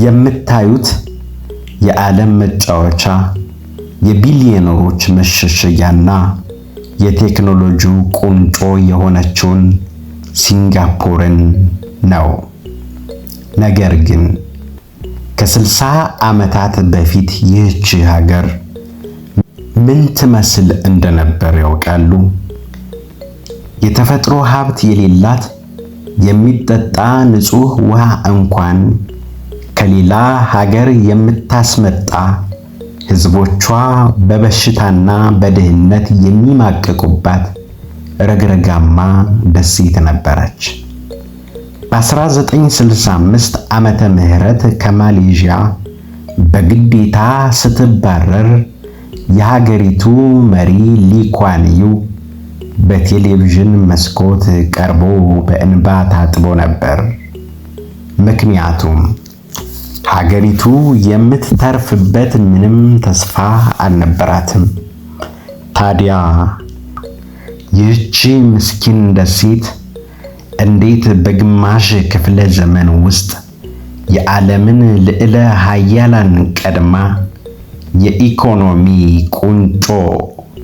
የምታዩት የዓለም መጫወቻ የቢሊዮነሮች መሸሸጊያና የቴክኖሎጂው ቁንጮ የሆነችውን ሲንጋፖርን ነው። ነገር ግን ከ60 ዓመታት በፊት ይህች ሀገር ምን ትመስል እንደነበር ያውቃሉ? የተፈጥሮ ሀብት የሌላት፣ የሚጠጣ ንጹህ ውሃ እንኳን ከሌላ ሀገር የምታስመጣ፣ ህዝቦቿ በበሽታና በድህነት የሚማቀቁባት ረግረጋማ ደሴት ነበረች። በ1965 ዓመተ ምህረት ከማሌዥያ በግዴታ ስትባረር የሀገሪቱ መሪ ሊ ኩዋን ዩ በቴሌቪዥን መስኮት ቀርቦ በእንባ ታጥቦ ነበር። ምክንያቱም ሀገሪቱ የምትተርፍበት ምንም ተስፋ አልነበራትም። ታዲያ ይህች ምስኪን ደሴት እንዴት በግማሽ ክፍለ ዘመን ውስጥ የዓለምን ልዕለ ሀያላን ቀድማ የኢኮኖሚ ቁንጮ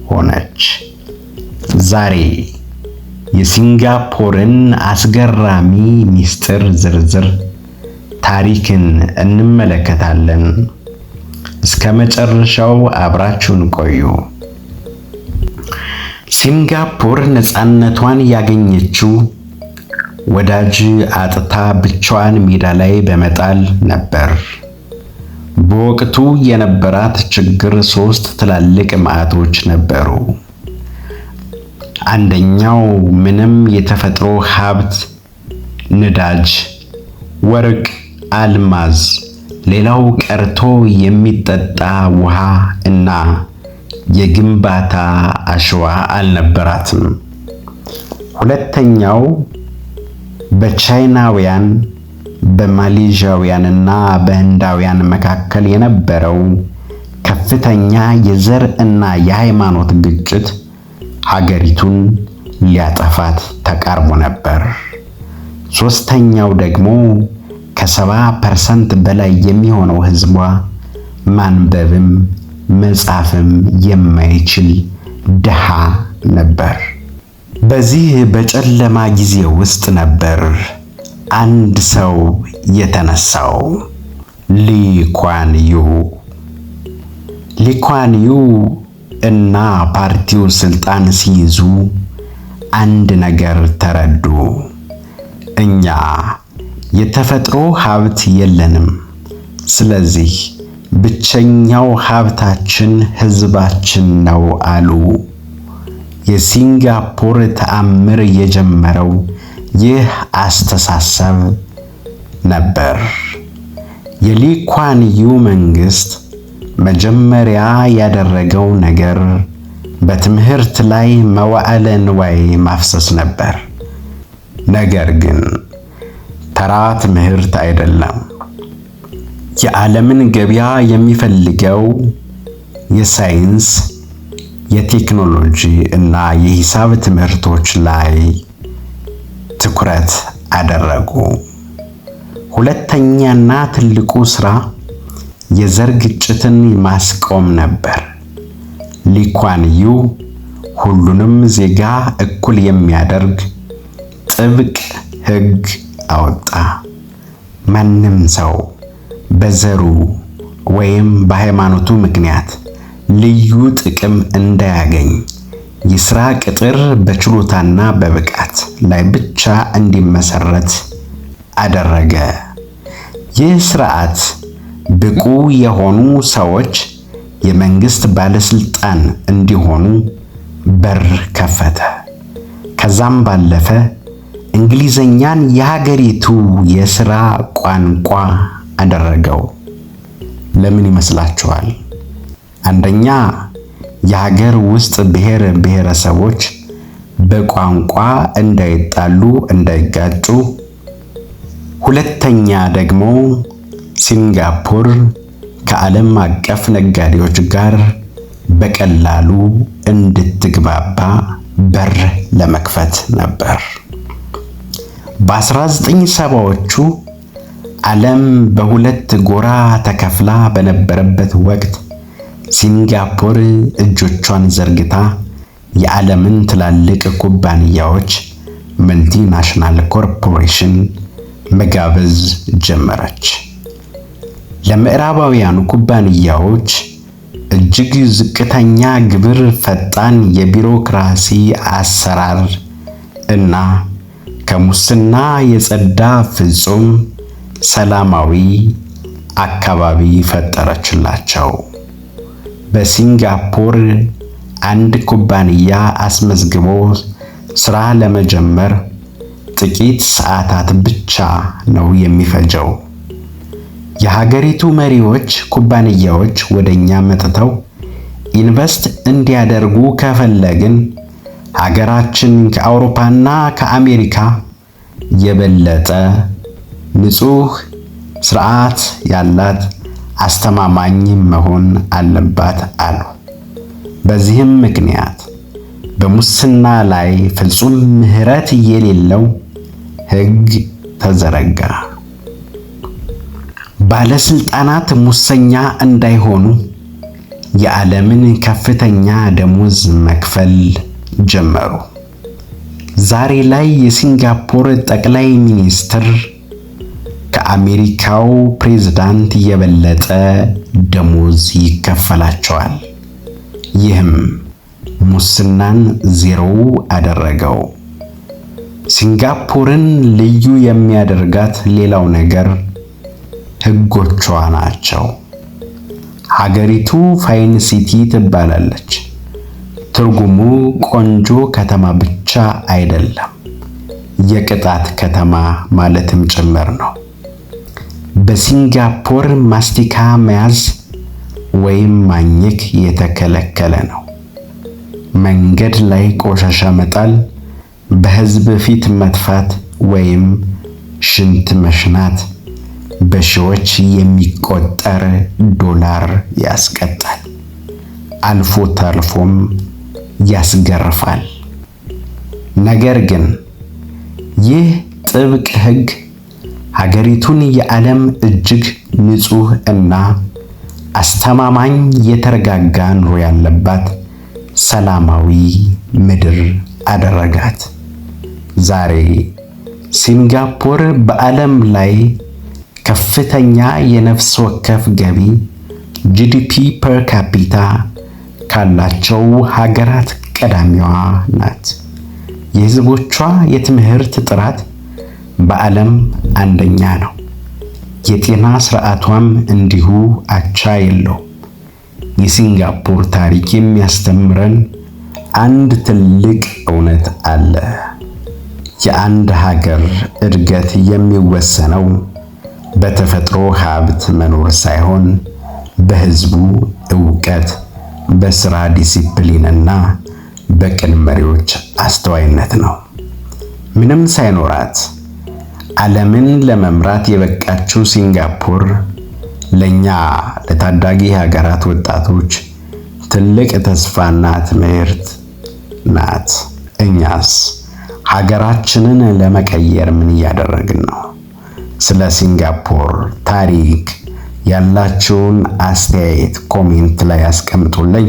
ሆነች? ዛሬ የሲንጋፖርን አስገራሚ ሚስጥር ዝርዝር ታሪክን እንመለከታለን። እስከ መጨረሻው አብራችሁን ቆዩ። ሲንጋፖር ነፃነቷን ያገኘችው ወዳጅ አጥታ ብቻዋን ሜዳ ላይ በመጣል ነበር። በወቅቱ የነበራት ችግር 3 ትላልቅ ማዕቶች ነበሩ። አንደኛው ምንም የተፈጥሮ ሀብት፣ ነዳጅ፣ ወርቅ፣ አልማዝ፣ ሌላው ቀርቶ የሚጠጣ ውሃ እና የግንባታ አሸዋ አልነበራትም። ሁለተኛው በቻይናውያን በማሌዥያውያንና በህንዳውያን መካከል የነበረው ከፍተኛ የዘር እና የሃይማኖት ግጭት ሀገሪቱን ሊያጠፋት ተቃርቦ ነበር። ሶስተኛው ደግሞ ከ70% በላይ የሚሆነው ህዝቧ ማንበብም መጻፍም የማይችል ድሃ ነበር። በዚህ በጨለማ ጊዜ ውስጥ ነበር አንድ ሰው የተነሳው፣ ሊ ኩዋን ዩ። ሊ ኩዋን ዩ እና ፓርቲው ስልጣን ሲይዙ አንድ ነገር ተረዱ። እኛ የተፈጥሮ ሀብት የለንም፣ ስለዚህ ብቸኛው ሀብታችን ህዝባችን ነው አሉ። የሲንጋፖር ተአምር የጀመረው ይህ አስተሳሰብ ነበር። የሊ ኩዋን ዩ መንግስት መጀመሪያ ያደረገው ነገር በትምህርት ላይ መዋዕለ ንዋይ ማፍሰስ ነበር። ነገር ግን ተራ ትምህርት አይደለም። የዓለምን ገበያ የሚፈልገው የሳይንስ፣ የቴክኖሎጂ እና የሂሳብ ትምህርቶች ላይ ትኩረት አደረጉ። ሁለተኛና ትልቁ ስራ የዘር ግጭትን ማስቆም ነበር። ሊ ኩዋን ዩ ሁሉንም ዜጋ እኩል የሚያደርግ ጥብቅ ህግ አወጣ። ማንም ሰው በዘሩ ወይም በሃይማኖቱ ምክንያት ልዩ ጥቅም እንዳያገኝ፣ የሥራ ቅጥር በችሎታና በብቃት ላይ ብቻ እንዲመሰረት አደረገ። ይህ ስርዓት ብቁ የሆኑ ሰዎች የመንግስት ባለስልጣን እንዲሆኑ በር ከፈተ። ከዛም ባለፈ እንግሊዘኛን የሀገሪቱ የሥራ ቋንቋ አደረገው። ለምን ይመስላችኋል? አንደኛ የሀገር ውስጥ ብሔር ብሔረሰቦች በቋንቋ እንዳይጣሉ፣ እንዳይጋጩ። ሁለተኛ ደግሞ ሲንጋፖር ከዓለም አቀፍ ነጋዴዎች ጋር በቀላሉ እንድትግባባ በር ለመክፈት ነበር። በ1970ዎቹ ዓለም በሁለት ጎራ ተከፍላ በነበረበት ወቅት ሲንጋፖር እጆቿን ዘርግታ የዓለምን ትላልቅ ኩባንያዎች መልቲናሽናል ኮርፖሬሽን መጋበዝ ጀመረች። ለምዕራባውያኑ ኩባንያዎች እጅግ ዝቅተኛ ግብር፣ ፈጣን የቢሮክራሲ አሰራር እና ከሙስና የጸዳ ፍጹም ሰላማዊ አካባቢ ፈጠረችላቸው። በሲንጋፖር አንድ ኩባንያ አስመዝግቦ ስራ ለመጀመር ጥቂት ሰዓታት ብቻ ነው የሚፈጀው። የሀገሪቱ መሪዎች ኩባንያዎች ወደኛ መጥተው ኢንቨስት እንዲያደርጉ ከፈለግን ሀገራችን ከአውሮፓና ከአሜሪካ የበለጠ ንጹህ ስርዓት ያላት አስተማማኝ መሆን አለባት አሉ። በዚህም ምክንያት በሙስና ላይ ፍጹም ምህረት የሌለው ሕግ ተዘረጋ። ባለስልጣናት ሙሰኛ እንዳይሆኑ የዓለምን ከፍተኛ ደሞዝ መክፈል ጀመሩ። ዛሬ ላይ የሲንጋፖር ጠቅላይ ሚኒስትር ከአሜሪካው ፕሬዝዳንት የበለጠ ደሞዝ ይከፈላቸዋል። ይህም ሙስናን ዜሮ አደረገው። ሲንጋፖርን ልዩ የሚያደርጋት ሌላው ነገር ሕጎቿ ናቸው። ሀገሪቱ ፋይን ሲቲ ትባላለች። ትርጉሙ ቆንጆ ከተማ ብቻ አይደለም፣ የቅጣት ከተማ ማለትም ጭምር ነው። በሲንጋፖር ማስቲካ መያዝ ወይም ማኘክ የተከለከለ ነው። መንገድ ላይ ቆሻሻ መጣል፣ በሕዝብ ፊት መጥፋት ወይም ሽንት መሽናት በሺዎች የሚቆጠር ዶላር ያስቀጣል። አልፎ ተርፎም ያስገርፋል። ነገር ግን ይህ ጥብቅ ሕግ ሀገሪቱን የዓለም እጅግ ንጹህ እና አስተማማኝ የተረጋጋ ኑሮ ያለባት ሰላማዊ ምድር አደረጋት። ዛሬ ሲንጋፖር በዓለም ላይ ከፍተኛ የነፍስ ወከፍ ገቢ ጂዲፒ ፐር ካፒታ ካላቸው ሀገራት ቀዳሚዋ ናት። የሕዝቦቿ የትምህርት ጥራት በዓለም አንደኛ ነው። የጤና ስርዓቷም እንዲሁ አቻ የለውም። የሲንጋፖር ታሪክ የሚያስተምረን አንድ ትልቅ እውነት አለ። የአንድ ሀገር እድገት የሚወሰነው በተፈጥሮ ሀብት መኖር ሳይሆን በሕዝቡ ዕውቀት፣ በስራ ዲሲፕሊንና በቅን መሪዎች አስተዋይነት ነው። ምንም ሳይኖራት ዓለምን ለመምራት የበቃችው ሲንጋፖር ለኛ ለታዳጊ ሀገራት ወጣቶች ትልቅ ተስፋና ትምህርት ናት። እኛስ ሀገራችንን ለመቀየር ምን እያደረግን ነው? ስለ ሲንጋፖር ታሪክ ያላችሁን አስተያየት ኮሜንት ላይ አስቀምጡልኝ።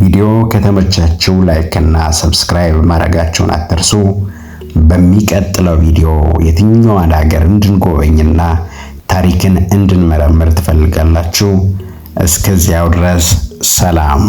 ቪዲዮ ከተመቻችሁ ላይክ እና ሰብስክራይብ ማድረጋችሁን አትርሱ። በሚቀጥለው ቪዲዮ የትኛዋን ሀገር እንድንጎበኝና ታሪክን እንድንመረምር ትፈልጋላችሁ? እስከዚያው ድረስ ሰላም።